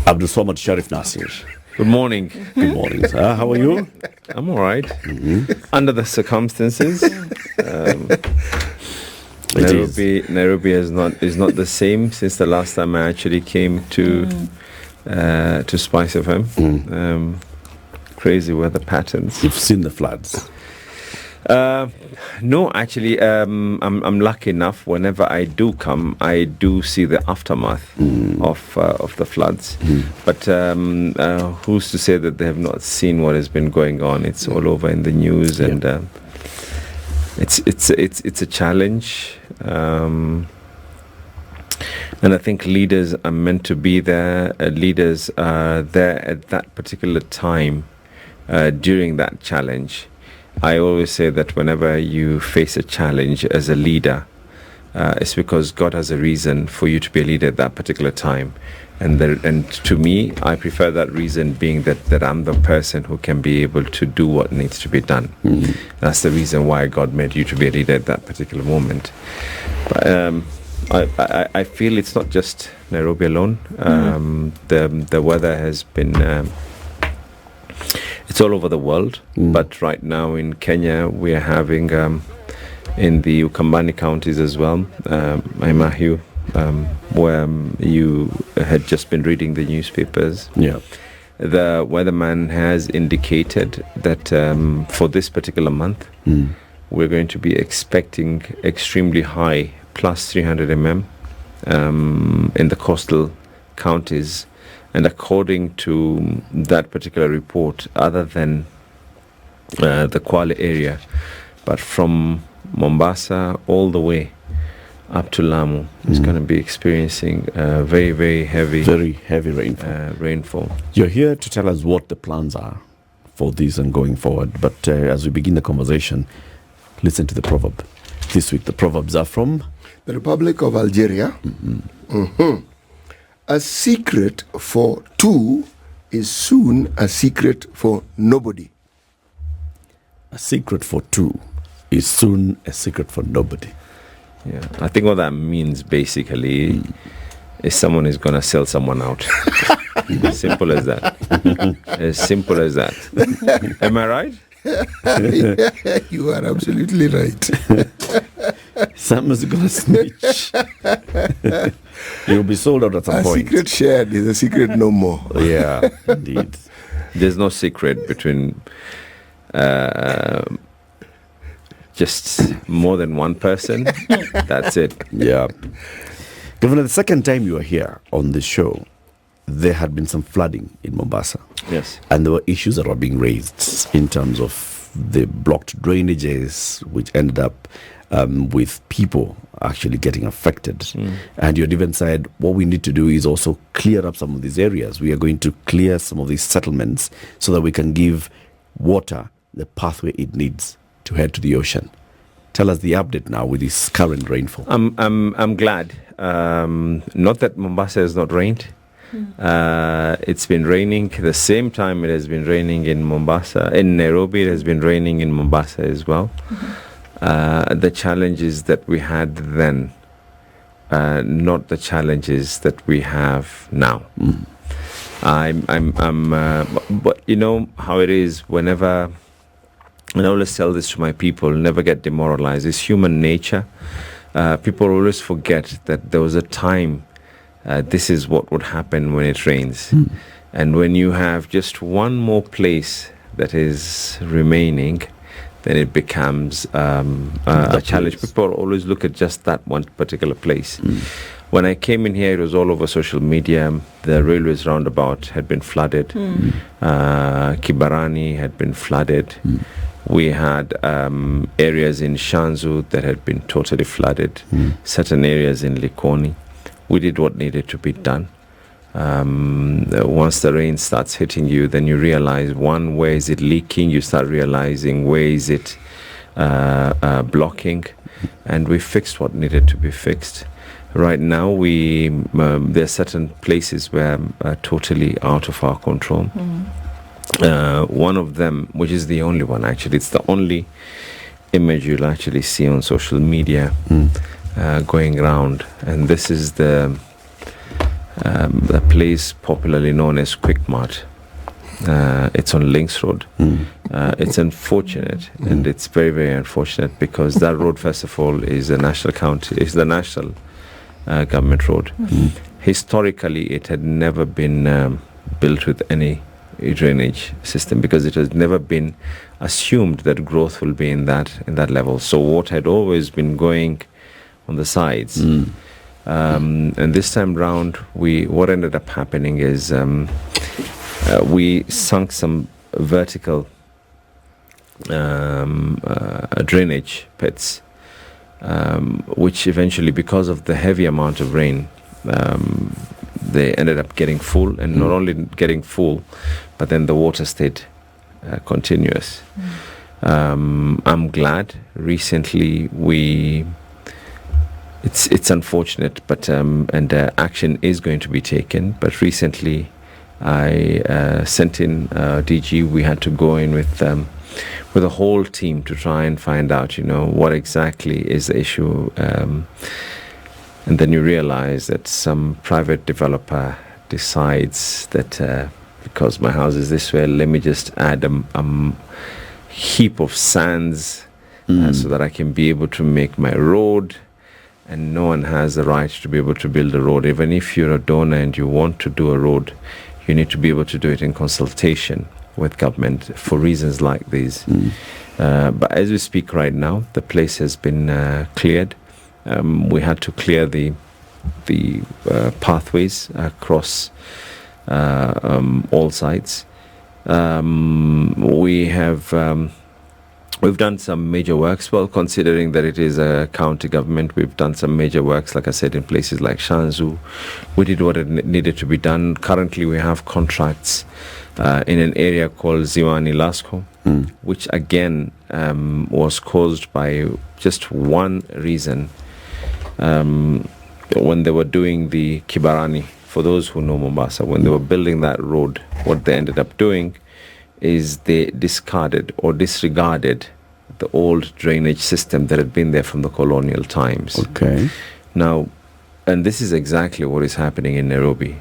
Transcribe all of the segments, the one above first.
Abdulswamad Sherrif Nassir. Good morning. Good morning, sir. How are you? I'm all right. Under the circumstances, Nairobi is not the same since the last time I actually came to Spice FM. Crazy weather patterns. You've seen the floods. No, actually, I'm lucky enough. Whenever I do come, I do see the aftermath of the floods. But who's to say that they have not seen what has been going on? It's all over in the news, and it's a challenge. And I think leaders are meant to be there. Leaders are there at that particular time during that challenge. I always say that whenever you face a challenge as a leader, it's because God has a reason for you to be a leader at that particular time. And to me, I prefer that reason being that I'm the person who can be able to do what needs to be done. That's the reason why God made you to be a leader at that particular moment. But I feel it's not just Nairobi alone. The weather has been... it's all over the world, but right now in Kenya we are having in the Ukambani counties as well, Aimahiu, where you had just been reading the newspapers. Yeah. The weatherman has indicated that for this particular month, we're going to be expecting extremely high, plus 300 in the coastal counties. And according to that particular report, other than the Kwale area, but from Mombasa all the way up to Lamu, is going to be experiencing very, very heavy rainfall. You're here to tell us what the plans are for this and going forward. But as we begin the conversation, listen to the proverb. This week, the proverbs are from the Republic of Algeria. A secret for two is soon a secret for nobody. A secret for two is soon a secret for nobody. Yeah, I think what that means basically is someone is going to sell someone out. As simple as that. As simple as that. Am I right? You are absolutely right. Someone's going to snitch. You'll be sold out at some point. A secret shared is a secret no more. Yeah, indeed. There's no secret between just more than one person. That's it. Yeah. Governor, the second time you were here on this show, there had been some flooding in Mombasa. Yes. And there were issues that were being raised in terms of the blocked drainages, which ended up with people actually getting affected. And you had even said, what we need to do is also clear up some of these areas. We are going to clear some of these settlements so that we can give water the pathway it needs to head to the ocean. Tell us the update now with this current rainfall. I'm glad. Not that Mombasa has not rained. It's been raining the same time it has been raining in Mombasa. In Nairobi, it has been raining in Mombasa as well. The challenges that we had then, not the challenges that we have now. But you know how it is whenever, and I always tell this to my people, never get demoralized. It's human nature. People always forget that there was a time this is what would happen when it rains. And when you have just one more place that is remaining, then it becomes a challenge. People always look at just that one particular place. When I came in here, it was all over social media. The railways roundabout had been flooded. Kibarani had been flooded. We had areas in Shanzu that had been totally flooded. Certain areas in Likoni. We did what needed to be done. Once the rain starts hitting you, then you realize, one, where is it leaking? You start realizing where is it blocking, and we fixed what needed to be fixed. Right now, there are certain places where are totally out of our control. One of them, which is the only one actually, it's the only image you'll actually see on social media going around, and this is the a place popularly known as Quick Mart. It's on Links Road. It's unfortunate, and it's very, very unfortunate, because that road, first of all, is the national government road. Historically, it had never been built with any drainage system, because it has never been assumed that growth will be in that level. So water had always been going on the sides. And this time round, what ended up happening is we sunk some vertical drainage pits, which eventually, because of the heavy amount of rain, they ended up getting full, and not only getting full, but then the water stayed continuous. I'm glad recently it's unfortunate, but and action is going to be taken. But recently, I sent in DG. We had to go in with a whole team to try and find out, what exactly is the issue. And then you realize that some private developer decides that because my house is this way, let me just add a heap of sands so that I can be able to make my road. And no one has the right to be able to build a road. Even if you're a donor and you want to do a road, you need to be able to do it in consultation with government for reasons like these. But as we speak right now, the place has been cleared. We had to clear the pathways across all sides. We've done some major works. Well, considering that it is a county government, we've done some major works, like I said, in places like Shanzu. We did what needed to be done. Currently, we have contracts in an area called Ziwani Lasco, which again was caused by just one reason. When they were doing the Kibarani, for those who know Mombasa, when they were building that road, what they ended up doing is they discarded or disregarded the old drainage system that had been there from the colonial times. Okay. Now, and this is exactly what is happening in Nairobi.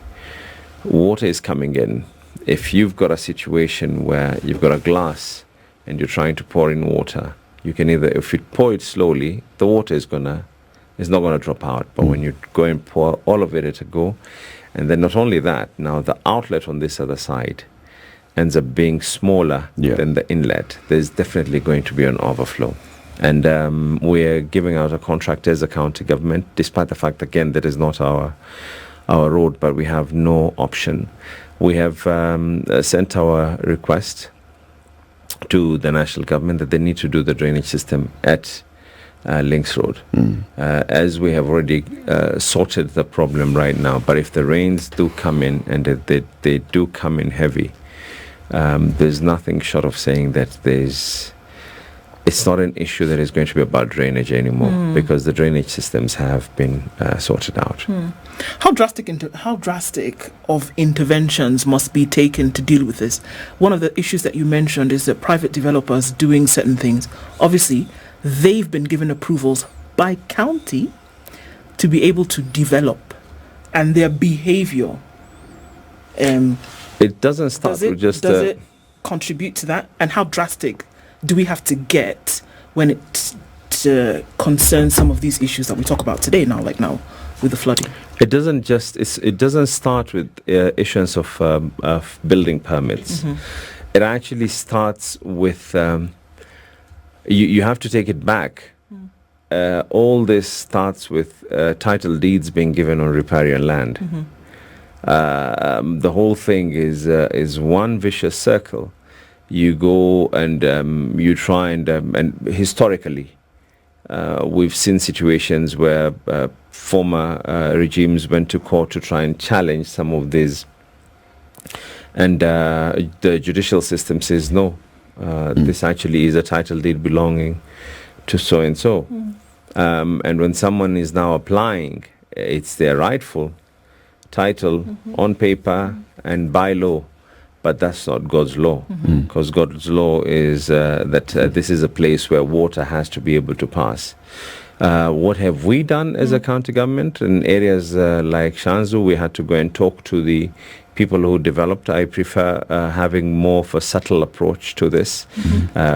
Water is coming in. If you've got a situation where you've got a glass and you're trying to pour in water, you can either, if you pour it slowly, the water is not gonna drop out. But when you go and pour all of it at a go, and then not only that, now the outlet on this other side ends up being smaller than the inlet, there's definitely going to be an overflow. And we're giving out a contract as a county government, despite the fact, again, that is not our road, but we have no option. We have sent our request to the national government that they need to do the drainage system at Links Road, as we have already sorted the problem right now. But if the rains do come in, and they do come in heavy, there's nothing short of saying that it's not an issue that is going to be about drainage anymore, because the drainage systems have been sorted out. How drastic of interventions must be taken to deal with this? One of the issues that you mentioned is that private developers doing certain things. Obviously, they've been given approvals by county to be able to develop, and their behavior. It doesn't start with just. Does it contribute to that? And how drastic do we have to get when it concerns some of these issues that we talk about today? Now with the flooding, it doesn't start with issuance of building permits. It actually starts with. You have to take it back. All this starts with title deeds being given on riparian land. The whole thing is one vicious circle. You go and you try and historically, we've seen situations where former regimes went to court to try and challenge some of these, and the judicial system says no. This actually is a title deed belonging to so and so. And when someone is now applying, it's their rightful title on paper and by law, but that's not God's law, because God's law is that this is a place where water has to be able to pass. What have we done as a county government? In areas like Shanzu, we had to go and talk to the people who developed. I prefer having more of a subtle approach to this,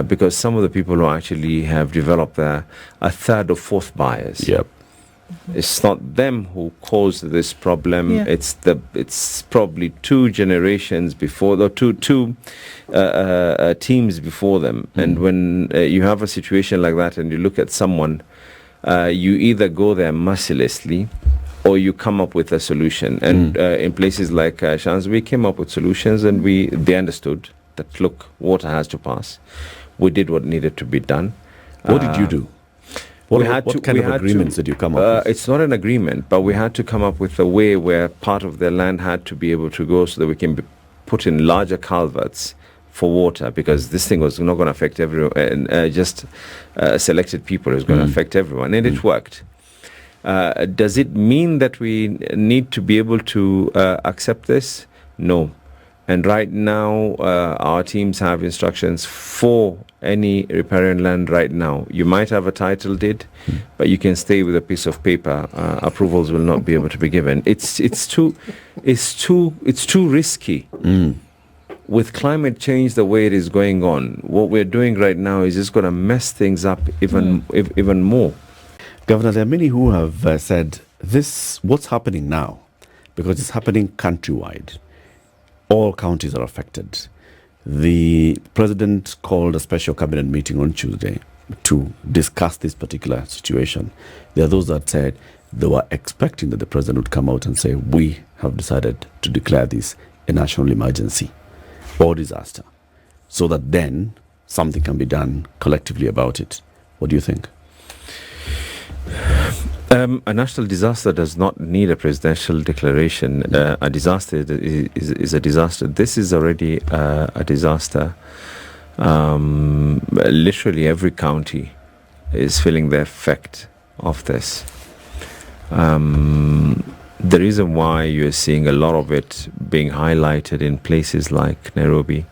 because some of the people who actually have developed there are third or fourth buyers. Yep. It's not them who caused this problem. Yeah. It's probably two generations before, or two teams before them. And when you have a situation like that, and you look at someone, you either go there mercilessly, or you come up with a solution. And in places like Shanz, we came up with solutions, and they understood that, look, water has to pass. We did what needed to be done. What did you do? What kind of agreements did you come up with? It's not an agreement, but we had to come up with a way where part of their land had to be able to go, so that we can put in larger culverts for water, because this thing was not going to affect everyone, just selected people. It was going to affect everyone, and it worked. Does it mean that we need to be able to accept this? No. And right now, our teams have instructions for any riparian land right now. You might have a title deed, but you can stay with a piece of paper. Approvals will not be able to be given. It's too risky. With climate change the way it is going on, what we're doing right now is just going to mess things up even more. Governor, there are many who have said what's happening now, because it's happening countrywide. All counties are affected. The president called a special cabinet meeting on Tuesday to discuss this particular situation. There are those that said they were expecting that the president would come out and say, we have decided to declare this a national emergency or disaster, so that then something can be done collectively about it. What do you think? A national disaster does not need a presidential declaration. A disaster is a disaster. This is already a disaster. Literally every county is feeling the effect of this. The reason why you're seeing a lot of it being highlighted in places like Nairobi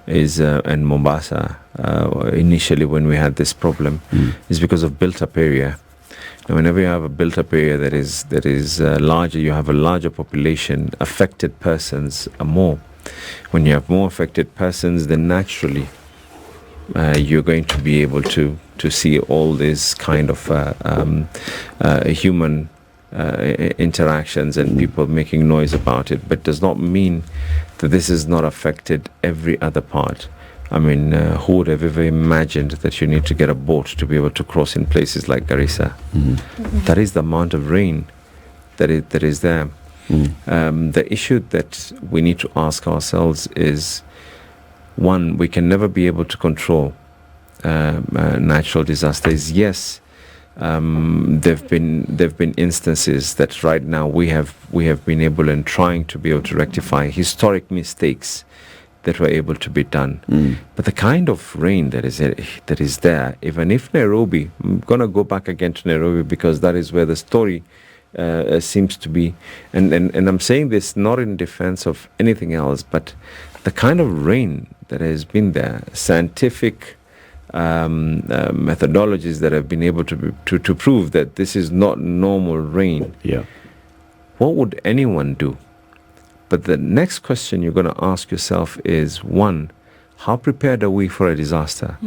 and Mombasa, initially when we had this problem, is because of built-up area. And whenever you have a built-up area that is larger, you have a larger population. Affected persons are more. When you have more affected persons, then naturally you're going to be able to see all these kind of human interactions and people making noise about it. But does not mean that this has not affected every other part. I mean, who would have ever imagined that you need to get a boat to be able to cross in places like Garissa? That is the amount of rain that is there. The issue that we need to ask ourselves is, one, we can never be able to control natural disasters. Yes, there've been instances that right now we have been able and trying to be able to rectify historic mistakes that were able to be done. But the kind of rain that is there, even if Nairobi, I'm going to go back again to Nairobi because that is where the story seems to be, and I'm saying this not in defense of anything else, but the kind of rain that has been there, scientific methodologies that have been able to prove that this is not normal rain. Yeah. What would anyone do? But the next question you're going to ask yourself is, one, how prepared are we for a disaster?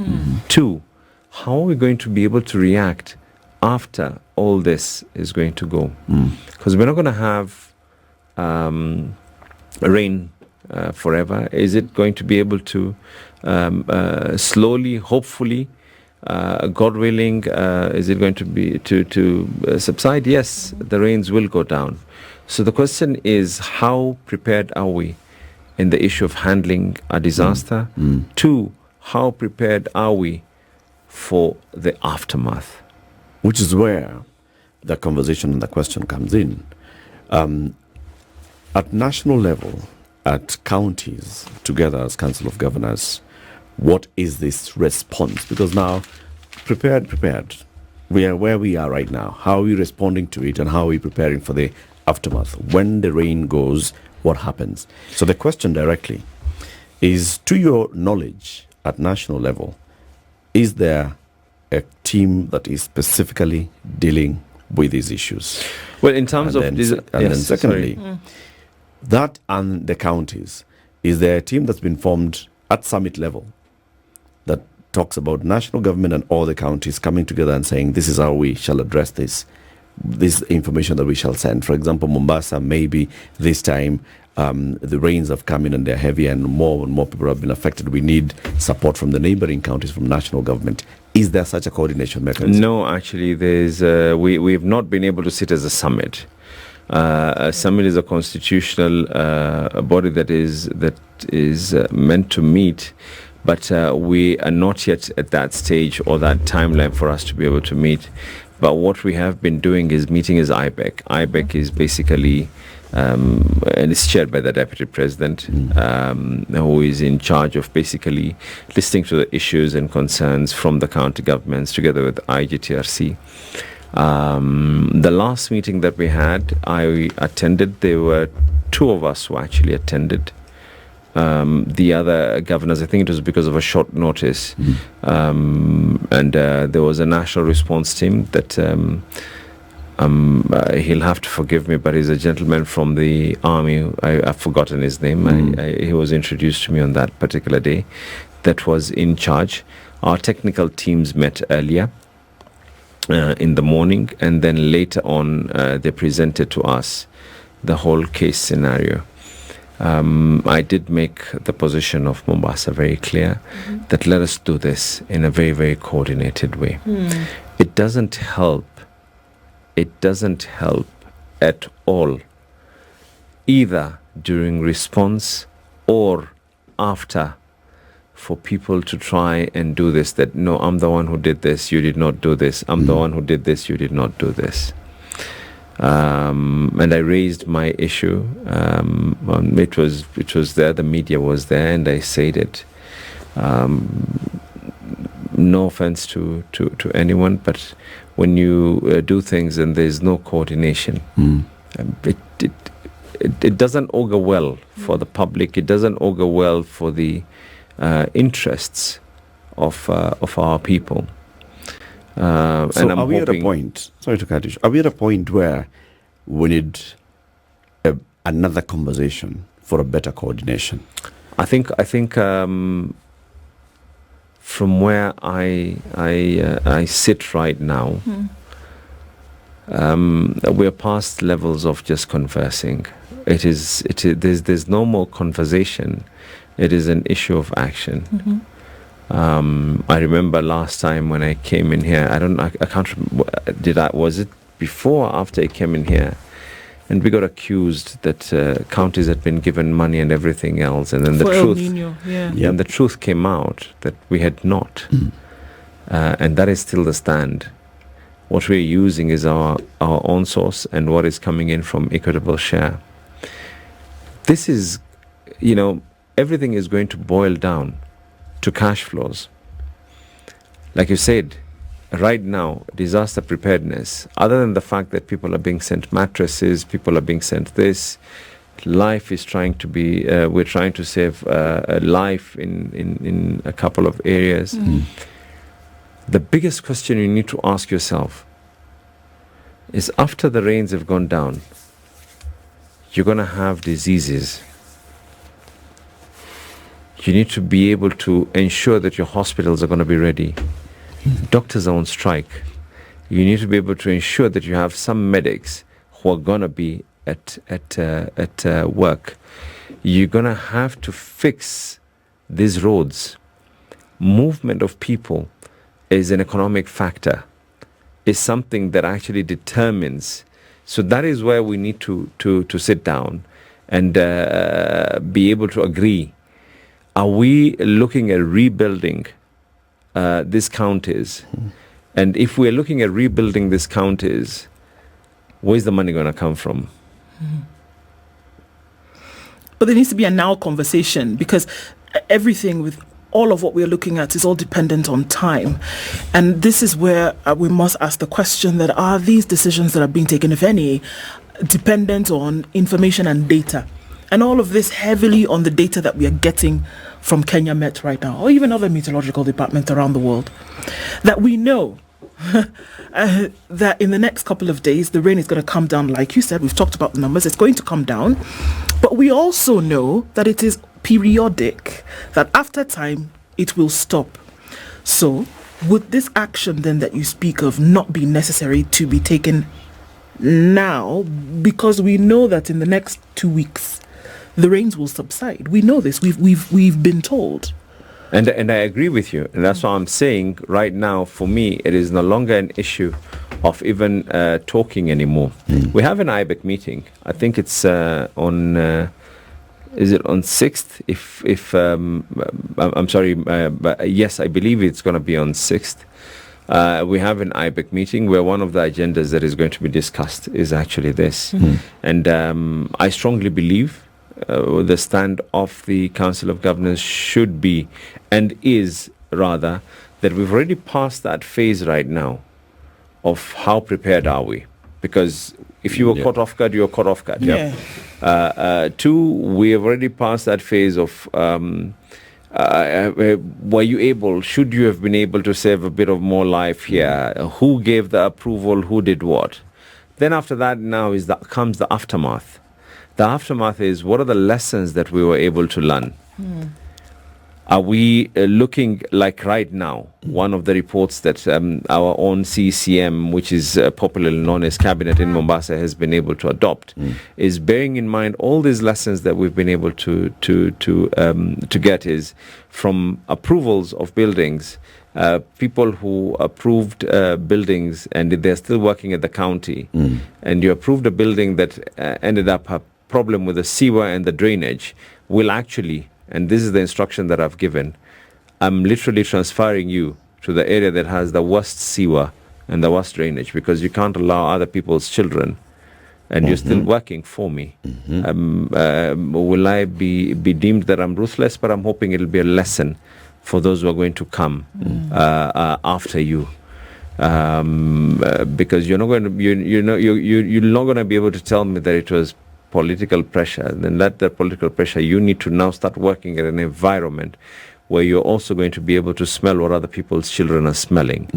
Two, how are we going to be able to react after all this is going to go? Because we're not going to have rain forever. Is it going to be able to slowly, hopefully, God willing, is it going to be to subside? Yes, the rains will go down. So the question is, how prepared are we in the issue of handling a disaster? Two, how prepared are we for the aftermath? Which is where the conversation and the question comes in. At national level, at counties, together as Council of Governors, what is this response? Because now, prepared, we are where we are right now. How are we responding to it, and how are we preparing for the aftermath? When the rain goes, what happens? So the question directly is, to your knowledge at national level, is there a team that is specifically dealing with these issues. Well, in terms And of then, then secondly, that and the counties, is there a team that's been formed at summit level that talks about national government and all the counties coming together and saying this is how we shall address this information that we shall send? For example, Mombasa, maybe this time the rains have come in and they're heavy and more people have been affected. We need support from the neighboring counties, from national government. Is there such a coordination mechanism? No, actually, there's we have not been able to sit as a summit. A summit is a constitutional body that is meant to meet, but we are not yet at that stage or that timeline for us to be able to meet. But what we have been doing is meeting as IBEC. IBEC is basically, and it's chaired by the Deputy President, who is in charge of basically listening to the issues and concerns from the county governments together with IGTRC. The last meeting that we had, I attended. There were two of us who actually attended. The other governors, I think it was because of a short notice. And there was a national response team that he'll have to forgive me, but he's a gentleman from the army. I've forgotten his name. He was introduced to me on that particular day. That was in charge. Our technical teams met earlier in the morning, and then later on they presented to us the whole case scenario. I did make the position of Mombasa very clear that let us do this in a very, very coordinated way. It doesn't help at all, either during response or after, for people to try and do this, that no, I'm the one who did this, you did not do this. I'm the one who did this, you did not do this. And I raised my issue. It was there, the media was there, and I said it. No offense to anyone, but when you do things and there's no coordination, it doesn't augur well for the public. It doesn't augur well for the interests of our people. So and I'm are we at a hoping- point, sorry to cut you, are we at a point where we need another conversation for a better coordination? I think from where I sit right now, we're past levels of just conversing. There's no more conversation. It is an issue of action. I remember last time when I came in here, I can't remember, was it before or after I came in here? And we got accused that counties had been given money and everything else, and then For El Nino, and the truth came out that we had not, and that is still the stand. What we're using is our own source and what is coming in from equitable share. This is, everything is going to boil down to cash flows. Like you said, right now, disaster preparedness, other than the fact that people are being sent mattresses, people are being sent this, life is trying to be, we're trying to save a life in a couple of areas. The biggest question you need to ask yourself is, after the rains have gone down, you're going to have diseases. You need to be able to ensure that your hospitals are going to be ready. Doctors are on strike. You need to be able to ensure that you have some medics who are going to be at work. You're going to have to fix these roads. Movement of people is an economic factor, is something that actually determines. So that is where we need to sit down and be able to agree. Are we looking at rebuilding these counties? And if we're looking at rebuilding these counties, where's the money going to come from? But there needs to be a now conversation, because everything with all of what we're looking at is all dependent on time. And this is where we must ask the question that, are these decisions that are being taken, if any, dependent on information and data? And all of this heavily on the data that we are getting from Kenya Met right now, or even other meteorological departments around the world, that we know that in the next couple of days, the rain is going to come down. Like you said, we've talked about the numbers. It's going to come down. But we also know that it is periodic, that after time, it will stop. So would this action then that you speak of not be necessary to be taken now? Because we know that in the next 2 weeks, the rains will subside. We know this. We've been told. And I agree with you. And that's why I'm saying right now, for me, it is no longer an issue of even talking anymore. We have an IBEC meeting. I think it's on, is it on 6th? If I'm sorry, but yes, I believe it's going to be on 6th. We have an IBEC meeting where one of the agendas that is going to be discussed is actually this. And I strongly believe the stand of the Council of Governors should be, and is rather, that we've already passed that phase right now of how prepared are we. Because if you were caught off guard, you were caught off guard. Two, we have already passed that phase of were you able, should you have been able to save a bit of more life here? Who gave the approval? Who did what? Then after that now comes the aftermath. The aftermath is, what are the lessons that we were able to learn? Are we looking like right now, one of the reports that our own CCM, which is popularly known as Cabinet in Mombasa, has been able to adopt, is bearing in mind all these lessons that we've been able to get is from approvals of buildings, people who approved buildings and they're still working at the county, and you approved a building that ended up a problem with the sewer and the drainage, will actually, and this is the instruction that I've given, I'm literally transferring you to the area that has the worst sewer and the worst drainage, because you can't allow other people's children, and you're still working for me. Will I be deemed that I'm ruthless? But I'm hoping it'll be a lesson for those who are going to come after you. Because you're not going to, you're not going to be able to tell me that it was political pressure. Then let that political pressure, you need to now start working in an environment where you're also going to be able to smell what other people's children are smelling.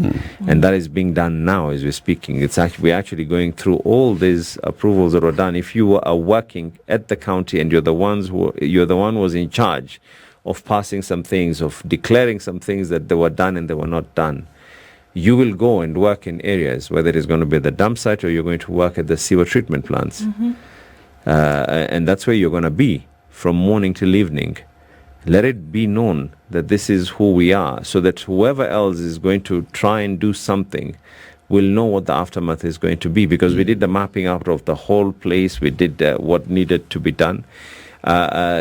And that is being done now as we're speaking. We're actually going through all these approvals that were done. If you are working at the county and you're the one who was in charge of passing some things, of declaring some things that they were done and they were not done, you will go and work in areas, whether it is going to be the dump site or you're going to work at the sewer treatment plants. And that's where you're going to be from morning till evening. Let it be known that this is who we are, so that whoever else is going to try and do something will know what the aftermath is going to be, because we did the mapping out of the whole place. We did what needed to be done.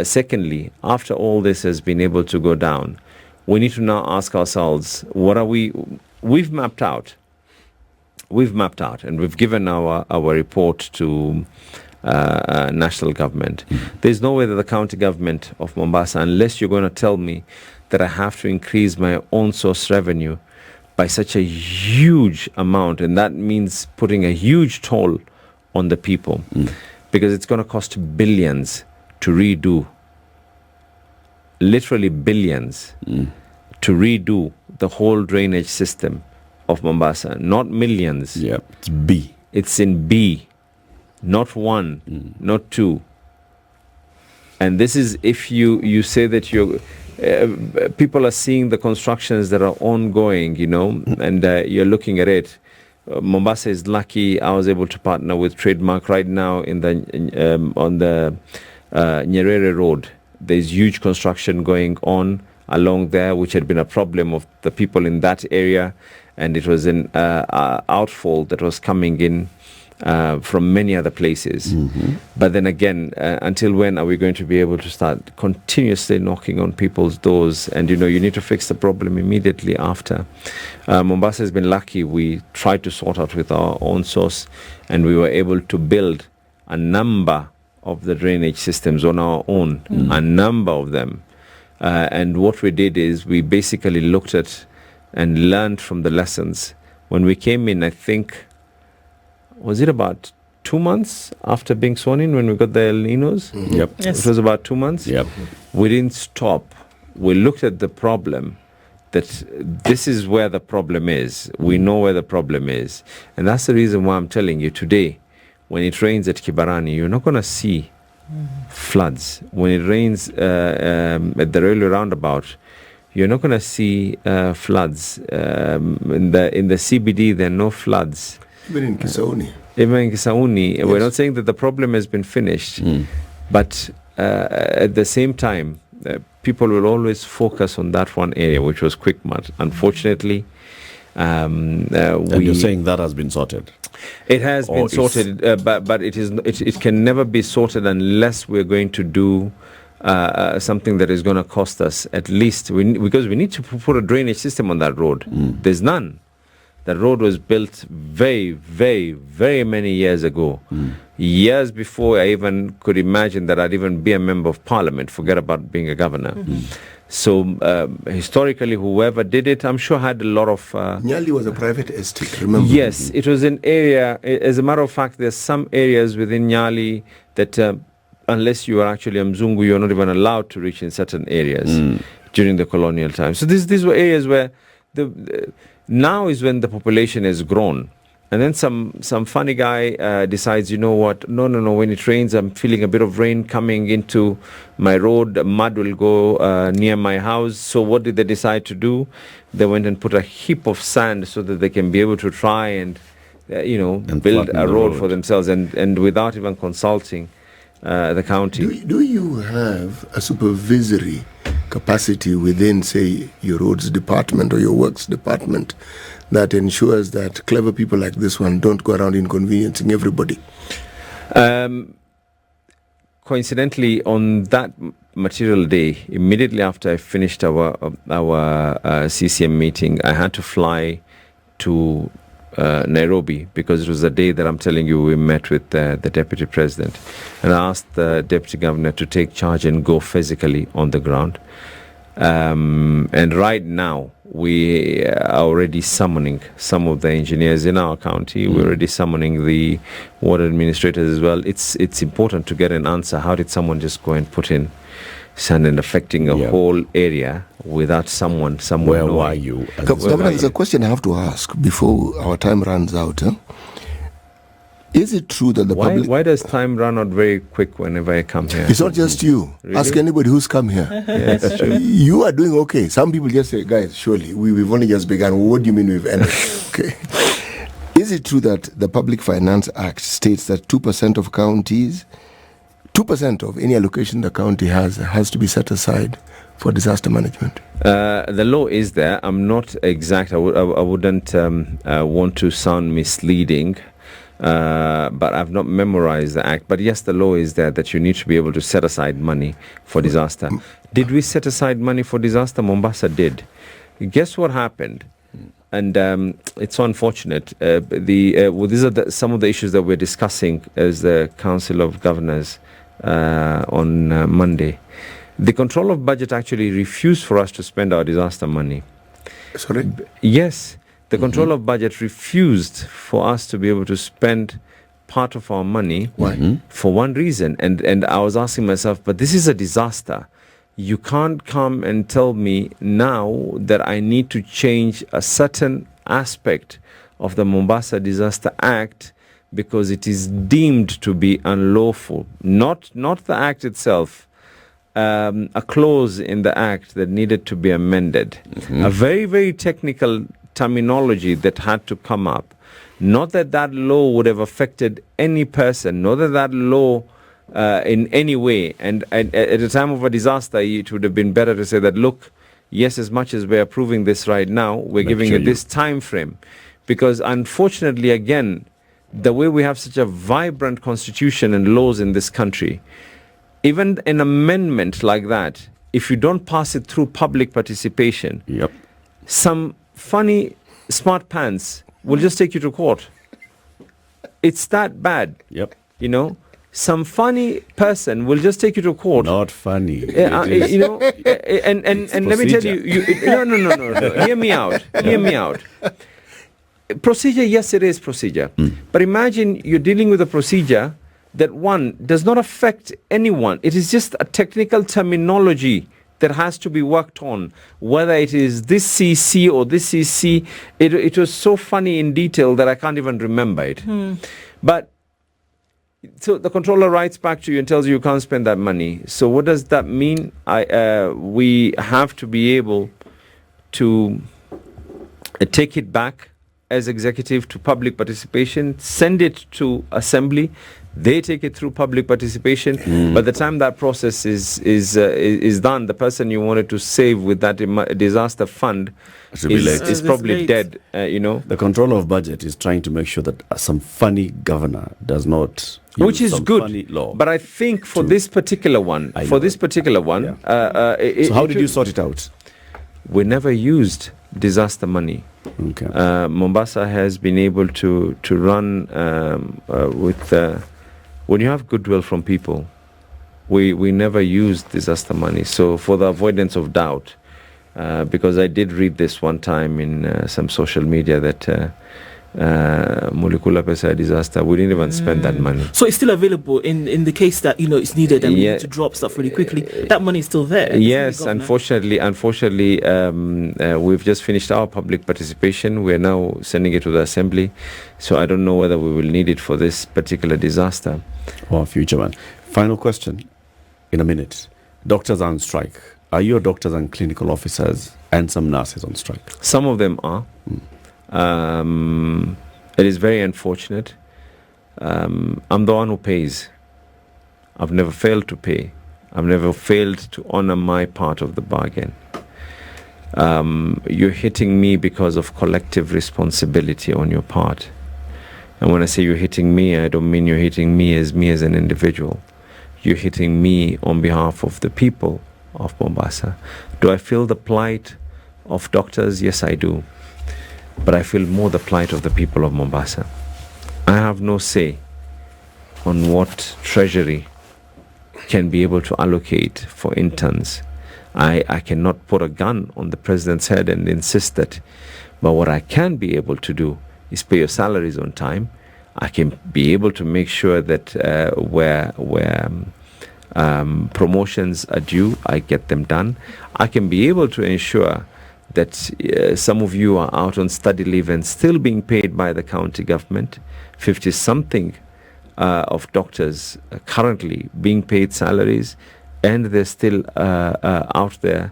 Secondly, after all this has been able to go down, we need to now ask ourselves, what are we've mapped out, and we've given our report to national government. There's no way that the county government of Mombasa, unless you're going to tell me that I have to increase my own source revenue by such a huge amount, and that means putting a huge toll on the people, because it's going to cost billions to redo, literally billions, to redo the whole drainage system of Mombasa. Not millions. It's B. It's in B. Not one, not two. And this is if you say that people are seeing the constructions that are ongoing, and you're looking at it. Mombasa is lucky. I was able to partner with Trademark right now in the on the Nyerere Road. There's huge construction going on along there, which had been a problem of the people in that area, and it was an outfall that was coming in from many other places. But then again, until when are we going to be able to start continuously knocking on people's doors? And you need to fix the problem immediately after. Mombasa has been lucky. We tried to sort out with our own source, and we were able to build a number of the drainage systems on our own, a number of them. And what we did is we basically looked at and learned from the lessons. When we came in, I think, was it about 2 months after being sworn in when we got the El Ninos? Yep. Yes. It was about 2 months. Yep. We didn't stop. we looked at the problem, that this is where the problem is. We know where the problem is. And that's the reason why I'm telling you today, when it rains at Kibarani, you're not going to see floods. When it rains at the railway roundabout, you're not going to see floods. In the CBD, there are no floods. Even in Kisauni. Yes. We're not saying that the problem has been finished, but at the same time, people will always focus on that one area, which was Quickmart. Unfortunately, and you're saying that has been sorted? It has been sorted, but it can never be sorted unless we're going to do something that is going to cost us at least, because we need to put a drainage system on that road. There's none. The road was built very, very, very many years ago. Years before I even could imagine that I'd even be a member of parliament, forget about being a governor. So historically, whoever did it, I'm sure had a lot of... Nyali was a private estate, remember? Yes, it was an area. As a matter of fact, there's some areas within Nyali that unless you are actually a Mzungu, you're not even allowed to reach in certain areas during the colonial time. So these were areas where now is when the population has grown. And then some funny guy decides, you know what, no, when it rains, I'm feeling a bit of rain coming into my road, mud will go near my house. So what did they decide to do? They went and put a heap of sand so that they can be able to try and build a road for themselves, and without even consulting the county. Do you have a supervisory capacity within, say, your roads department or your works department that ensures that clever people like this one don't go around inconveniencing everybody? Coincidentally, on that material day, immediately after I finished our CCM meeting, I had to fly to Nairobi, because it was the day that I'm telling you we met with the deputy president, and I asked the deputy governor to take charge and go physically on the ground. And right now we are already summoning some of the engineers in our county. We're already summoning the water administrators as well. It's important to get an answer. How did someone just go and put in sand and affecting a whole area without someone somewhere? Where were you? Governor, there's a question I have to ask before our time runs out. Is it true that the public... Why does time run out very quick whenever I come here? It's not just you. Really? Ask anybody who's come here. Yes, true. You are doing okay. Some people just say, guys, surely, we've only just begun. What do you mean we've ended? Okay. Is it true that the Public Finance Act states that 2% of counties, 2% of any allocation the county has to be set aside for disaster management? The law is there. I'm not exact. I wouldn't want to sound misleading. But I've not memorized the act. But yes, the law is there that you need to be able to set aside money for disaster. Did we set aside money for disaster? Mombasa did. Guess what happened? And it's so unfortunate. These are some of the issues that we're discussing as the Council of Governors on Monday. The Control of Budget actually refused for us to spend our disaster money. Sorry? Yes. The Control of Budget refused for us to be able to spend part of our money. Why? For one reason. And I was asking myself, but this is a disaster. You can't come and tell me now that I need to change a certain aspect of the Mombasa Disaster Act because it is deemed to be unlawful. Not the act itself. A clause in the act that needed to be amended. A very, very technical terminology that had to come up. Not that law would have affected any person, not that law in any way. And at the time of a disaster, it would have been better to say that, look, yes, as much as we're approving this right now, we're giving it this time frame. Because unfortunately, again, the way we have such a vibrant constitution and laws in this country, even an amendment like that, if you don't pass it through public participation, some funny smart pants will just take you to court. It's that bad. You know, some funny person will just take you to court. Not funny. You know, and let me tell you, no. Hear me out. Procedure, yes, it is procedure. But imagine you're dealing with a procedure that, one, does not affect anyone. It is just a technical terminology that has to be worked on, whether it is this CC or this CC. It was so funny in detail that I can't even remember it. But so the controller writes back to you and tells you can't spend that money. So what does that mean? We have to be able to take it back as executive to public participation, send it to assembly. They take it through public participation. By the time that process is done, the person you wanted to save with that disaster fund is probably dead. The controller of budget is trying to make sure that some funny governor does not use which is some good. funny law. But I think for this particular one, so how did you sort it out? We never used disaster money. Okay. Mombasa has been able to run with when you have goodwill from people. We never used disaster money. So for the avoidance of doubt, because I did read this one time in some social media that Molecula Pesa disaster, we didn't even spend that money. So it's still available in the case that it's needed and we need to drop stuff really quickly. That money is still there. Yes, unfortunately, we've just finished our public participation. We're now sending it to the assembly. So I don't know whether we will need it for this particular disaster. Or future one. Final question in a minute. Doctors are on strike. Are your doctors and clinical officers and some nurses on strike? Some of them are. It is very unfortunate. I'm the one who pays. I've never failed to pay. I've never failed to honor my part of the bargain. You're hitting me because of collective responsibility on your part. And when I say you're hitting me, I don't mean you're hitting me as an individual. You're hitting me on behalf of the people of Mombasa. Do I feel the plight of doctors? Yes, I do. But I feel more the plight of the people of Mombasa. I have no say on what Treasury can be able to allocate for interns. I cannot put a gun on the president's head and insist that. But what I can be able to do is pay your salaries on time. I can be able to make sure that where promotions are due, I get them done. I can be able to ensure that some of you are out on study leave and still being paid by the county government. 50-something of doctors currently being paid salaries, and they're still out there.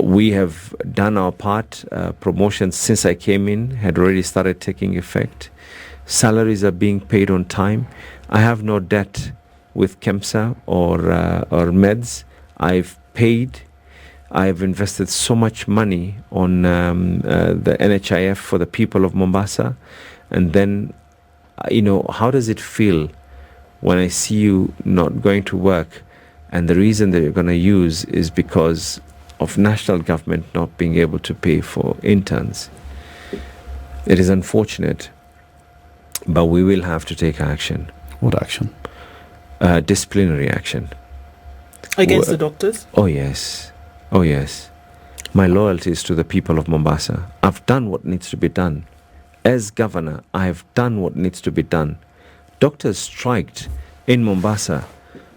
We have done our part. Promotions since I came in had already started taking effect. Salaries are being paid on time. I have no debt with KEMSA or meds. I've paid. I've invested so much money on the NHIF for the people of Mombasa. And then, how does it feel when I see you not going to work and the reason that you're going to use is because of national government not being able to pay for interns? It is unfortunate, but we will have to take action. What action? Disciplinary action. Against the doctors? Oh, yes. Oh, yes. My loyalty is to the people of Mombasa. I've done what needs to be done. As governor, I have done what needs to be done. Doctors striked in Mombasa.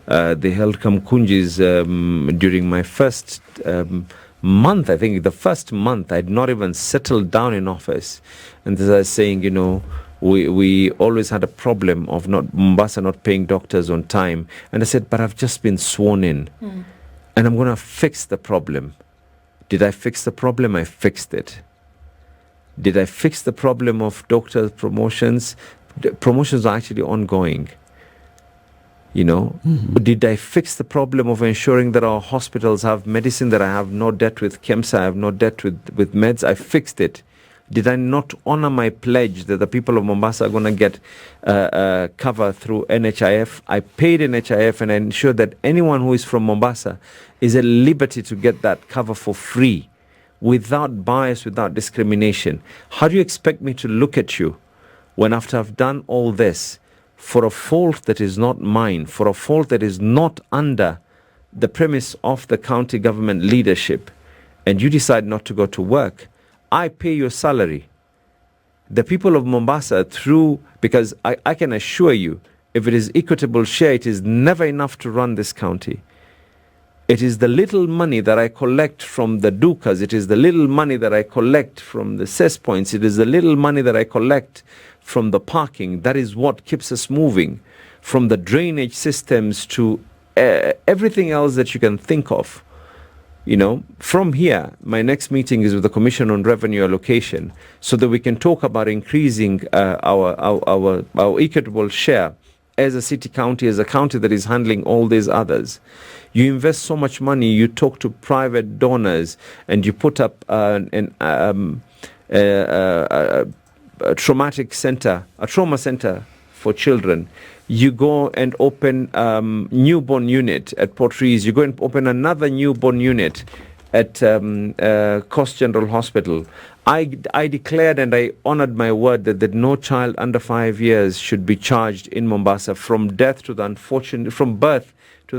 They held Kamkunjis during my first month. I think the first month I'd not even settled down in office. And as I was saying, we always had a problem of Mombasa not paying doctors on time. And I said, but I've just been sworn in. And I'm going to fix the problem. Did I fix the problem? I fixed it. Did I fix the problem of doctor promotions? The promotions are actually ongoing. Did I fix the problem of ensuring that our hospitals have medicine, that I have no debt with KEMSA, I have no debt with meds? I fixed it. Did I not honor my pledge that the people of Mombasa are going to get cover through NHIF? I paid NHIF and I ensured that anyone who is from Mombasa is at liberty to get that cover for free, without bias, without discrimination. How do you expect me to look at you when after I've done all this, for a fault that is not mine, for a fault that is not under the premise of the county government leadership, and you decide not to go to work? I pay your salary. The people of Mombasa because I can assure you, if it is equitable share, it is never enough to run this county. It is the little money that I collect from the dukas. It is the little money that I collect from the cess points. It is the little money that I collect from the parking. That is what keeps us moving, from the drainage systems to everything else that you can think of. You know, from here, my next meeting is with the Commission on Revenue Allocation, so that we can talk about increasing our equitable share as a city county, as a county that is handling all these others. You invest so much money, you talk to private donors, and you put up a traumatic center, a trauma center for children. You go and open newborn unit at Port Reitz. You go and open another newborn unit at Coast General Hospital. I declared and I honored my word that no child under 5 years should be charged in Mombasa from birth to the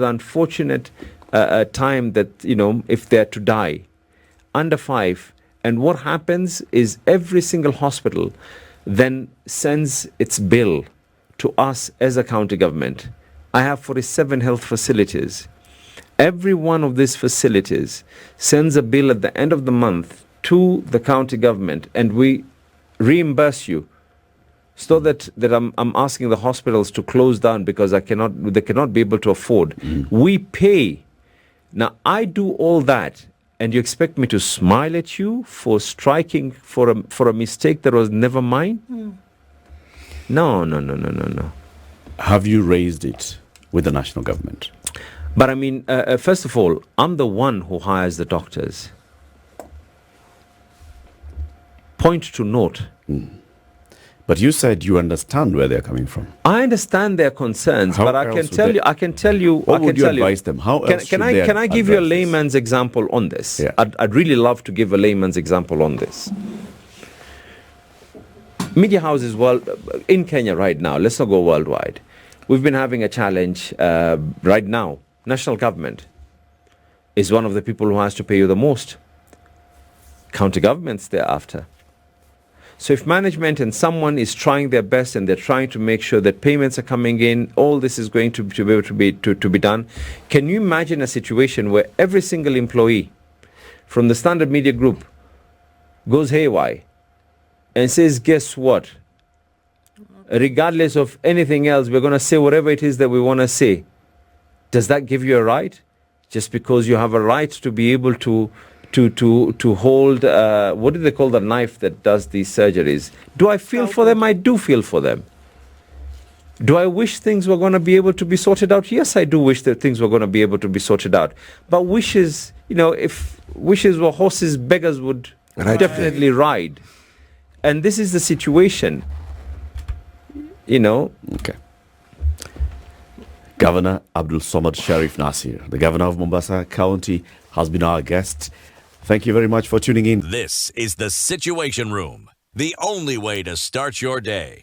unfortunate time that, you know, if they're to die under 5. And what happens is every single hospital then sends its bill to us as a county government. I have 47 health facilities. Every one of these facilities sends a bill at the end of the month to the county government, and we reimburse you. So that I'm asking the hospitals to close down because they cannot be able to afford. We pay. Now I do all that, and you expect me to smile at you for striking for a mistake that was never mine? No. Have you raised it with the national government? But I mean, first of all, I'm the one who hires the doctors. Point to note. But you said you understand where they're coming from. I understand their concerns, but I can tell you. What would you advise them? How else can I give you a layman's example on this? Yeah. I'd really love to give a layman's example on this. Media houses in Kenya right now, let's not go worldwide. We've been having a challenge right now. National government is one of the people who has to pay you the most. County governments thereafter. So if management and someone is trying their best and they're trying to make sure that payments are coming in, all this is going to be able to be done. Can you imagine a situation where every single employee from the Standard Media Group goes haywire and says, guess what? Regardless of anything else, we're going to say whatever it is that we want to say. Does that give you a right? Just because you have a right to be able to hold, what do they call the knife that does these surgeries? Do I feel for them? I do feel for them. Do I wish things were going to be able to be sorted out? Yes, I do wish that things were going to be able to be sorted out. But wishes, you know, if wishes were horses, beggars would definitely ride. And this is the situation, you know. Okay. Governor Abdulswamad Sherrif Nassir, the governor of Mombasa County, has been our guest. Thank you very much for tuning in. This is The Situation Room, the only way to start your day.